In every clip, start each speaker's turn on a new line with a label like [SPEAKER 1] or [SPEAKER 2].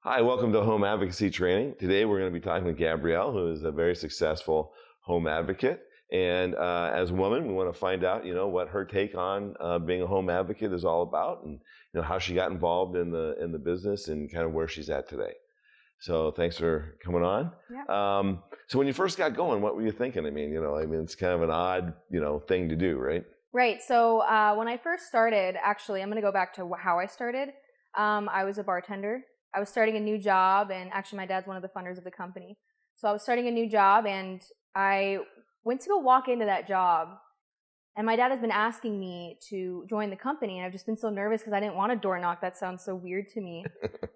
[SPEAKER 1] Hi, welcome to Home Advocacy Training. Today we're going to be talking with Gabrielle, who is a very successful home advocate. And as a woman, we want to find out, what her take on being a home advocate is all about, and how she got involved in the business and kind of where she's at today. So thanks for coming on.
[SPEAKER 2] Yeah.
[SPEAKER 1] So when you first got going, what were you thinking? It's kind of an odd, thing to do, right?
[SPEAKER 2] Right. So when I first started, actually, I'm going to go back to how I started. I was a bartender. I was starting a new job, and actually my dad's one of the funders of the company. So I was starting a new job, and I went to go walk into that job, and my dad has been asking me to join the company, and I've just been so nervous because I didn't want a door knock. That sounds so weird to me.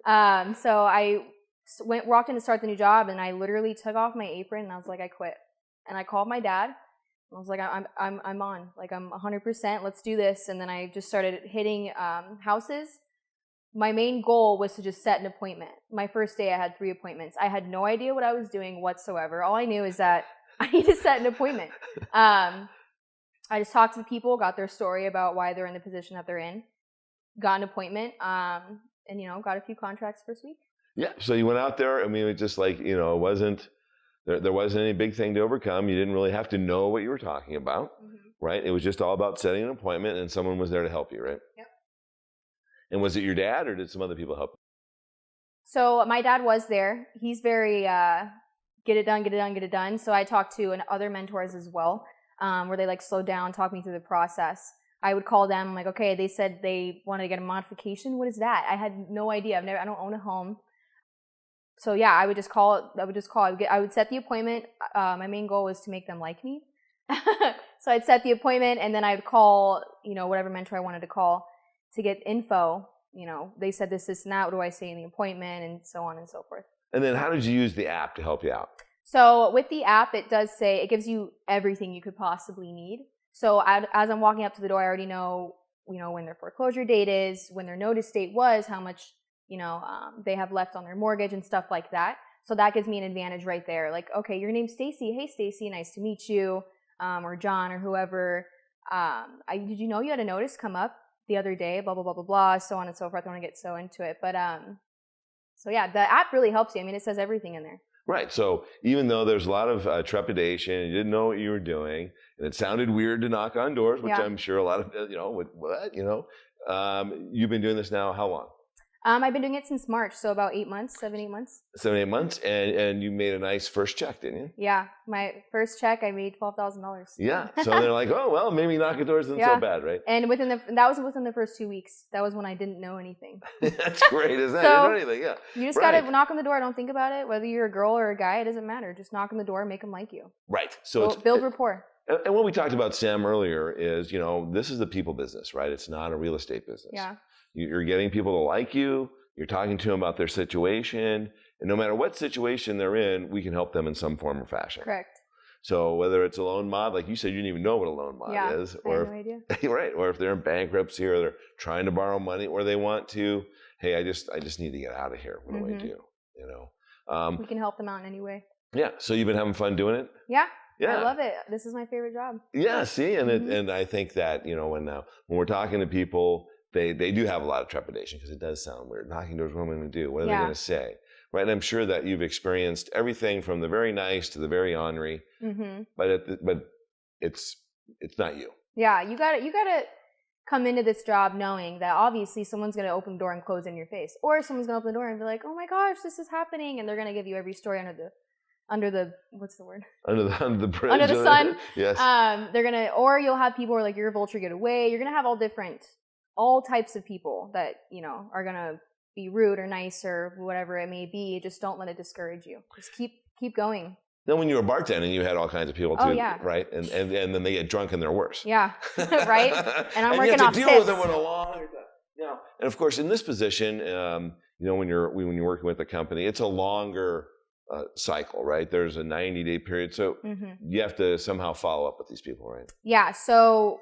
[SPEAKER 2] So I walked in to start the new job, and I literally took off my apron, and I was like, I quit. And I called my dad. I was like, I'm on. Like, I'm 100%. Let's do this. And then I just started hitting houses. My main goal was to just set an appointment. My first day, I had 3 appointments. I had no idea what I was doing whatsoever. All I knew is that I need to set an appointment. I just talked to the people, got their story about why they're in the position that they're in, got an appointment, and got a few contracts first week.
[SPEAKER 1] Yeah. So you went out there. It just like, it wasn't. There wasn't any big thing to overcome. You didn't really have to know what you were talking about, right? It was just all about setting an appointment, and someone was there to help you, right?
[SPEAKER 2] Yep.
[SPEAKER 1] And was it your dad, or did some other people help you?
[SPEAKER 2] So my dad was there. He's very get it done, get it done, get it done. So I talked to other mentors as well, where they slow down, talk me through the process. I would call them, I'm like, okay, they said they wanted to get a modification. What is that? I had no idea. I don't own a home. So yeah, I would call. I would set the appointment. My main goal was to make them like me. So I'd set the appointment, and then I'd call, whatever mentor I wanted to call to get info. They said this, and that. What do I say in the appointment, and so on and so forth.
[SPEAKER 1] And then how did you use the app to help you out?
[SPEAKER 2] So with the app, it does say it gives you everything you could possibly need. So as I'm walking up to the door, I already know, when their foreclosure date is, when their notice date was, how much they have left on their mortgage and stuff like that. So that gives me an advantage right there. Like, okay, your name's Stacy. Hey, Stacy, nice to meet you. Or John or whoever. Did you know you had a notice come up the other day? Blah, blah, blah, blah, blah, so on and so forth. I don't want to get so into it. But, so yeah, the app really helps you. it says everything in there.
[SPEAKER 1] Right. So even though there's a lot of trepidation, you didn't know what you were doing, and it sounded weird to knock on doors, which I'm sure a lot of, you've been doing this now how long?
[SPEAKER 2] I've been doing it since March, so about 8 months, 7, 8 months.
[SPEAKER 1] 7, 8 months, and you made a nice first check, didn't you?
[SPEAKER 2] Yeah, my first check, I made $12,000.
[SPEAKER 1] Yeah, so they're like, oh, well, maybe knocking doors isn't so bad, right?
[SPEAKER 2] And that was within the first 2 weeks. That was when I didn't know anything.
[SPEAKER 1] That's great, isn't that?
[SPEAKER 2] So,
[SPEAKER 1] you didn't know anything, yeah.
[SPEAKER 2] You just gotta knock on the door, don't think about it. Whether you're a girl or a guy, it doesn't matter. Just knock on the door and make them like you.
[SPEAKER 1] Right. So
[SPEAKER 2] build rapport.
[SPEAKER 1] And what we talked about, Sam, earlier is, this is the people business, right? It's not a real estate business.
[SPEAKER 2] Yeah.
[SPEAKER 1] You're getting people to like you. You're talking to them about their situation, and no matter what situation they're in, we can help them in some form or fashion.
[SPEAKER 2] Correct.
[SPEAKER 1] So whether it's a loan mod, like you said, you didn't even know what a loan mod is,
[SPEAKER 2] or I had no idea.
[SPEAKER 1] Right, or if they're in bankruptcy or they're trying to borrow money or they want to, hey, I just need to get out of here. What do I do?
[SPEAKER 2] We can help them out in any way.
[SPEAKER 1] Yeah. So you've been having fun doing it?
[SPEAKER 2] Yeah.
[SPEAKER 1] Yeah.
[SPEAKER 2] I love it. This is my favorite job.
[SPEAKER 1] Yeah. See, and I think that when we're talking to people, they do have a lot of trepidation because it does sound weird. Knocking doors, what am I going to do? What are they going to say? Right. And I'm sure that you've experienced everything from the very nice to the very ornery, but it's not you.
[SPEAKER 2] Yeah. You gotta come into this job knowing that obviously someone's going to open the door and close in your face, or someone's going to open the door and be like, oh my gosh, this is happening. And they're going to give you every story under the what's the word? Under the bridge. Under the sun.
[SPEAKER 1] Yes.
[SPEAKER 2] Or you'll have people who are like, you're a vulture, get away. You're going to have all types of people that, are going to be rude or nice or whatever it may be. Just don't let it discourage you. Just keep going.
[SPEAKER 1] Then when you were bartending, you had all kinds of people too, right? And then they get drunk and they're worse.
[SPEAKER 2] Yeah, right? And I'm working off tips.
[SPEAKER 1] You have to deal with them with a long time. Yeah. And of course, in this position, when you're working with a company, it's a longer cycle, right? There's a 90-day period. So you have to somehow follow up with these people, right?
[SPEAKER 2] Yeah. So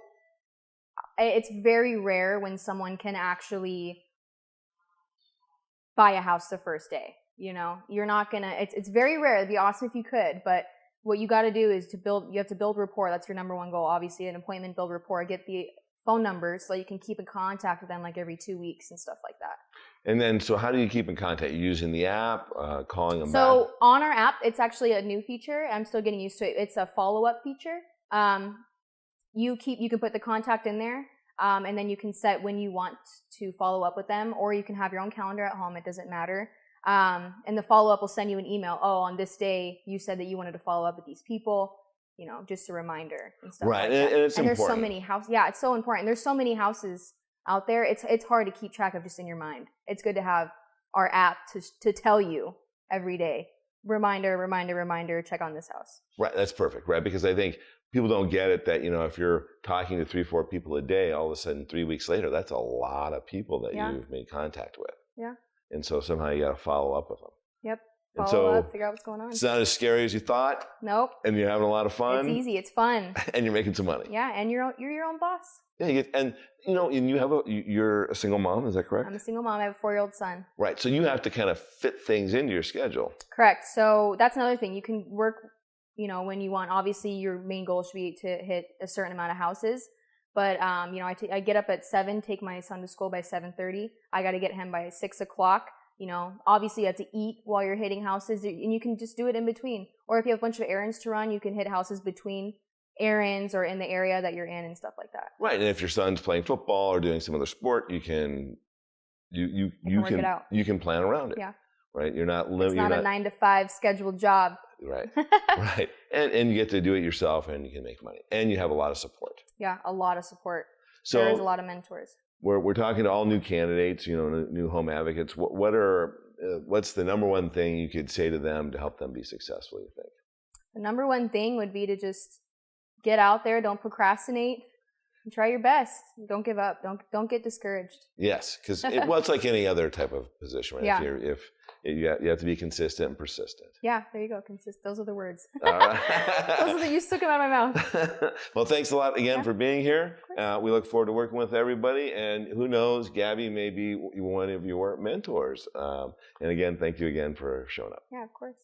[SPEAKER 2] it's very rare when someone can actually buy a house the first day. You're not gonna, it's very rare. It'd be awesome if you could, but what you got to do is you have to build rapport. That's your number one goal. Obviously, an appointment, build rapport, get the phone numbers so you can keep in contact with them like every 2 weeks and stuff like that.
[SPEAKER 1] And then, so how do you keep in contact? You using the app, calling them back?
[SPEAKER 2] So on our app, it's actually a new feature. I'm still getting used to it. It's a follow-up feature. You can put the contact in there, and then you can set when you want to follow up with them, or you can have your own calendar at home. It doesn't matter. And the follow-up will send you an email. Oh, on this day, you said that you wanted to follow up with these people. Just a reminder and stuff
[SPEAKER 1] Right,
[SPEAKER 2] like that.
[SPEAKER 1] and it's
[SPEAKER 2] and
[SPEAKER 1] important.
[SPEAKER 2] There's so many houses. Yeah, it's so important. There's so many houses out there. It's hard to keep track of just in your mind. It's good to have our app to tell you every day. Reminder, reminder, reminder, check on this house.
[SPEAKER 1] Right, that's perfect, right? Because I think people don't get it that, if you're talking to 3-4 people a day, all of a sudden 3 weeks later, that's a lot of people that you've made contact with.
[SPEAKER 2] Yeah.
[SPEAKER 1] And so somehow you got to follow up with them.
[SPEAKER 2] Yep.
[SPEAKER 1] And
[SPEAKER 2] Follow up, figure out what's going on.
[SPEAKER 1] It's not as scary as you thought.
[SPEAKER 2] Nope.
[SPEAKER 1] And you're having a lot of fun.
[SPEAKER 2] It's easy. It's fun.
[SPEAKER 1] And you're making some money.
[SPEAKER 2] Yeah, and you're your own boss.
[SPEAKER 1] Yeah, and you're a single mom, is that correct?
[SPEAKER 2] I'm a single mom. I have a 4-year-old son.
[SPEAKER 1] Right. So you have to kind of fit things into your schedule.
[SPEAKER 2] Correct. So that's another thing. You can work, when you want. Obviously, your main goal should be to hit a certain amount of houses. But I get up at 7, take my son to school by 7:30. I got to get him by 6 o'clock. Obviously you have to eat while you're hitting houses, and you can just do it in between. Or if you have a bunch of errands to run, you can hit houses between errands or in the area that you're in and stuff like that.
[SPEAKER 1] Right. And if your son's playing football or doing some other sport, you can work it out. You can plan around it.
[SPEAKER 2] Yeah.
[SPEAKER 1] Right. You're not
[SPEAKER 2] It's not a 9-to-5 scheduled job.
[SPEAKER 1] Right. Right. And you get to do it yourself, and you can make money, and you have a lot of support.
[SPEAKER 2] Yeah, a lot of support.
[SPEAKER 1] So
[SPEAKER 2] there's a lot of mentors.
[SPEAKER 1] We're talking to all new candidates, new home advocates. What's the number one thing you could say to them to help them be successful, you think?
[SPEAKER 2] The number one thing would be to just get out there, don't procrastinate, and try your best. Don't give up. Don't get discouraged.
[SPEAKER 1] Yes, because it's like any other type of position, right?
[SPEAKER 2] Yeah.
[SPEAKER 1] If you have to be consistent and persistent.
[SPEAKER 2] Yeah, there you go. Those are the words.
[SPEAKER 1] All right.
[SPEAKER 2] You took them out of my mouth.
[SPEAKER 1] Well, thanks a lot again for being here. We look forward to working with everybody. And who knows, Gabby may be one of your mentors. And again, thank you again for showing up.
[SPEAKER 2] Yeah, of course.